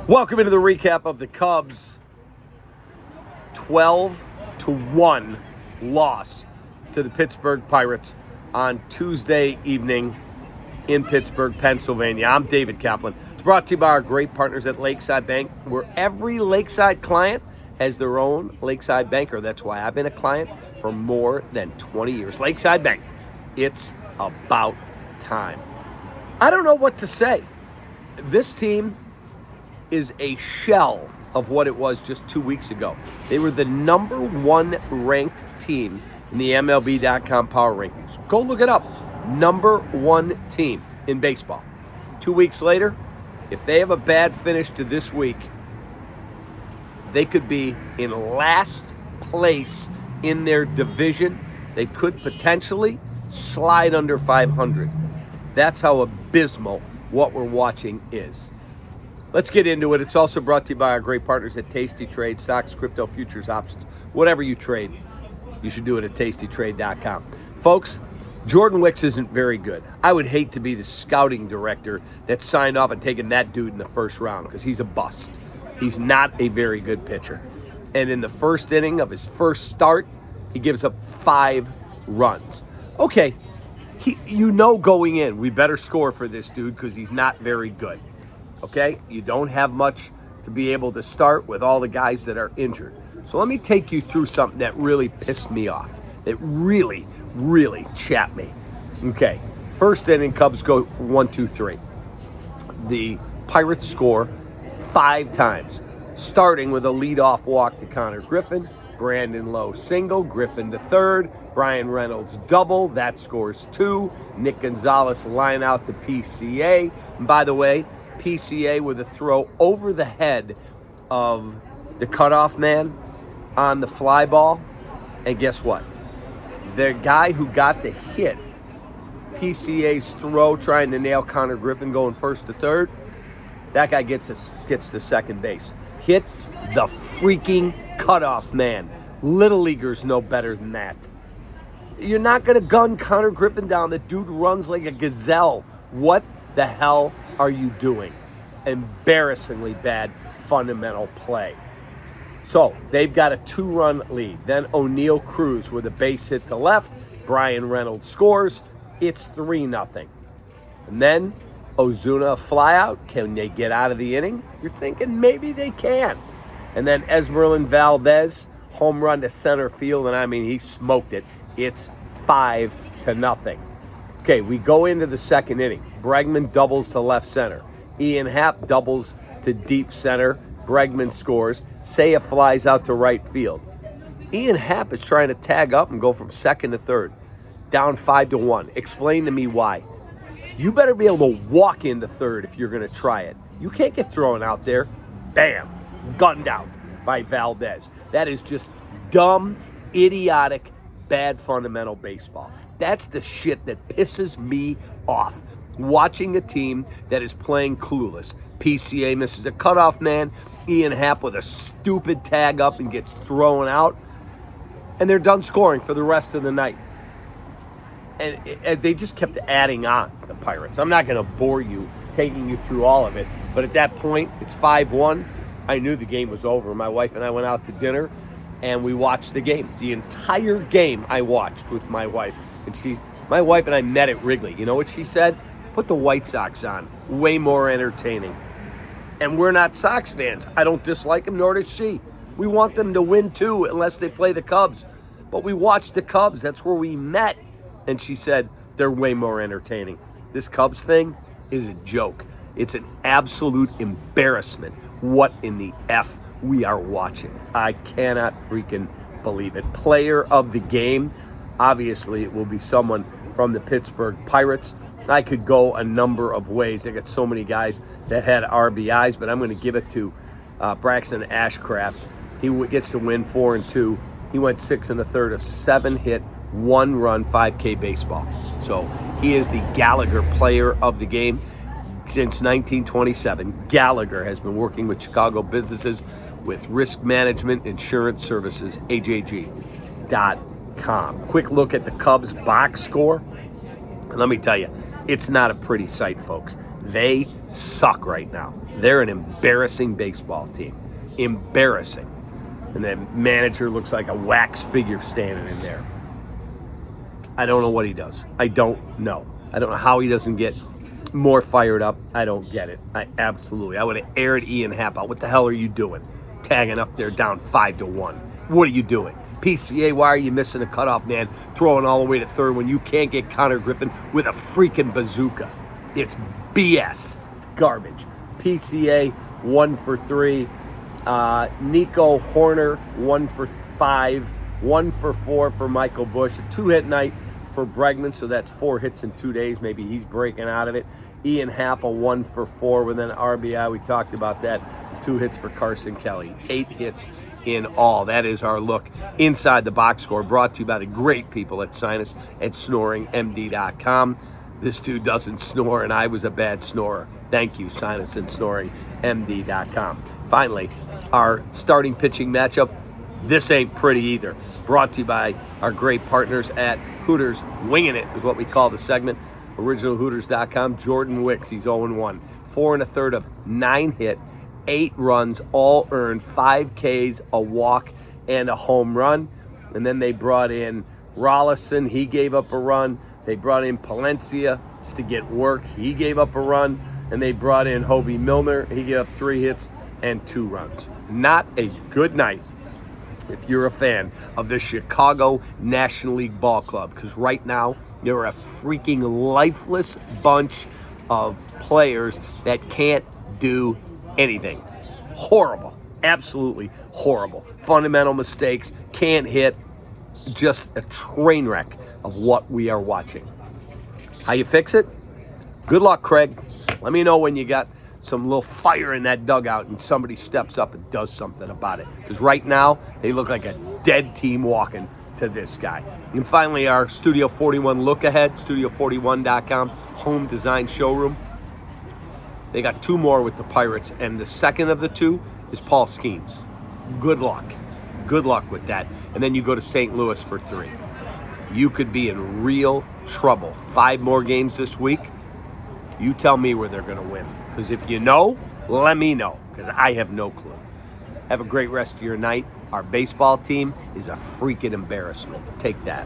Welcome into the recap of the Cubs 12-1 loss to the Pittsburgh Pirates on Tuesday evening in Pittsburgh, Pennsylvania. I'm David Kaplan. It's brought to you by our great partners at Lakeside Bank, where every Lakeside client has their own Lakeside banker. That's why I've been a client for more than 20 years. Lakeside Bank, it's about time. I don't know what to say. This team is a shell of what it was just 2 weeks ago. They were the number one ranked team in the MLB.com power rankings. Go look it up. Number one team in baseball. 2 weeks later, if they have a bad finish to this week, they could be in last place in their division. They could potentially slide under 500. That's how abysmal what we're watching is. Let's get into it. It's also brought to you by our great partners at Tasty Trade, stocks, crypto, futures, options. Whatever you trade, you should do it at tastytrade.com. Folks, Jordan Wicks isn't very good. I would hate to be the scouting director that signed off on taking that dude in the first round because he's a bust. He's not a very good pitcher. And in the first inning of his first start, he gives up 5 runs. Okay, going in, we better score for this dude because he's not very good. Okay, you don't have much to be able to start with all the guys that are injured. So let me take you through something that really pissed me off, that really chapped me. Okay, first inning, Cubs go 1-2-3. The Pirates score 5 times, starting with a leadoff walk to Connor Griffin, Brandon Lowe single, Griffin to third, Brian Reynolds double, that scores 2. Nick Gonzalez line out to PCA. And by the way, PCA with a throw over the head of the cutoff man on the fly ball. And guess what? The guy who got the hit, PCA's throw trying to nail Connor Griffin going first to third, that guy gets to second base. Hit the freaking cutoff man. Little leaguers know better than that. You're not going to gun Connor Griffin down. The dude runs like a gazelle. What the hell are you doing? Embarrassingly bad fundamental play. So they've got a 2-run lead. Then O'Neal Cruz with a base hit to left. Brian Reynolds scores. It's 3-0. And then Ozuna fly out. Can they get out of the inning? You're thinking maybe they can. And then Esmeralyn Valdez, home run to center field. And I mean, he smoked it. It's 5-0. Okay, we go into the second inning. Bregman doubles to left center. Ian Happ doubles to deep center. Bregman scores. Seiya flies out to right field. Ian Happ is trying to tag up and go from second to third. Down 5-1. Explain to me why. You better be able to walk into third if you're going to try it. You can't get thrown out there. Bam. Gunned out by Valdez. That is just dumb, idiotic, bad fundamental baseball. That's the shit that pisses me off. Watching a team that is playing clueless. PCA misses a cutoff man. Ian Happ with a stupid tag up and gets thrown out. And they're done scoring for the rest of the night. And they just kept adding on, the Pirates. I'm not going to bore you taking you through all of it. But at that point, it's 5-1. I knew the game was over. My wife and I went out to dinner. And we watched the game. The entire game I watched with my wife. And my wife and I met at Wrigley. You know what she said? Put the White Sox on. Way more entertaining. And we're not Sox fans. I don't dislike them, nor does she. We want them to win too, unless they play the Cubs. But we watched the Cubs. That's where we met. And she said, they're way more entertaining. This Cubs thing is a joke. It's an absolute embarrassment. What in the F we are watching. I cannot freaking believe it. Player of the game, obviously it will be someone from the Pittsburgh Pirates. I could go a number of ways. I got so many guys that had RBIs, but I'm going to give it to Braxton Ashcraft. He gets to win 4-2. He went 6 1/3 of 7 hit, 1 run, 5K baseball. So he is the Gallagher player of the game. Since 1927, Gallagher has been working with Chicago businesses with risk management insurance services, AJG.com. Quick look at the Cubs box score. And let me tell you, it's not a pretty sight, folks. They suck right now. They're an embarrassing baseball team. Embarrassing. And the manager looks like a wax figure standing in there. I don't know what he does. I don't know. I don't know how he doesn't get more fired up. I don't get it. I would have aired Ian Happ out. What the hell are you doing? Tagging up there down 5-1. What are you doing? PCA, why are you missing a cutoff man, throwing all the way to third when you can't get Connor Griffin with a freaking bazooka? It's BS. It's garbage. PCA, 1 for 3. Nico Horner, 1 for 5. 1 for 4 for Michael Busch. A 2-hit night for Bregman, so that's 4 hits in 2 days. Maybe he's breaking out of it. Ian Happ, 1 for 4 with an RBI. We talked about that. 2 hits for Carson Kelly. 8 hits in all. That is our look inside the box score, brought to you by the great people at Sinus at SnoringMD.com. This dude doesn't snore, and I was a bad snorer. Thank you, Sinus and SnoringMD.com. Finally, our starting pitching matchup. This ain't pretty either. Brought to you by our great partners at Hooters. Winging it is what we call the segment. OriginalHooters.com. Jordan Wicks, he's 0-1. 4 1/3 of 9 hit, 8 runs, all earned, 5 Ks, a walk, and a home run. And then they brought in Rollison. He gave up a run. They brought in Palencia to get work. He gave up a run. And they brought in Hobie Milner. He gave up 3 hits and 2 runs. Not a good night if you're a fan of the Chicago National League Ball Club, because right now they're a freaking lifeless bunch of players that can't do anything. Horrible. Absolutely horrible. Fundamental mistakes, can't hit, just a train wreck of what we are watching. How you fix it? Good luck, Craig. Let me know when you got some little fire in that dugout and somebody steps up and does something about it. Because right now, they look like a dead team walking to this guy. And finally, our Studio 41 look ahead, studio41.com, home design showroom. They got 2 more with the Pirates, and the second of the 2 is Paul Skeens. Good luck. Good luck with that. And then you go to St. Louis for 3. You could be in real trouble. 5 more games this week. You tell me where they're going to win. Because if you know, let me know. Because I have no clue. Have a great rest of your night. Our baseball team is a freaking embarrassment. Take that.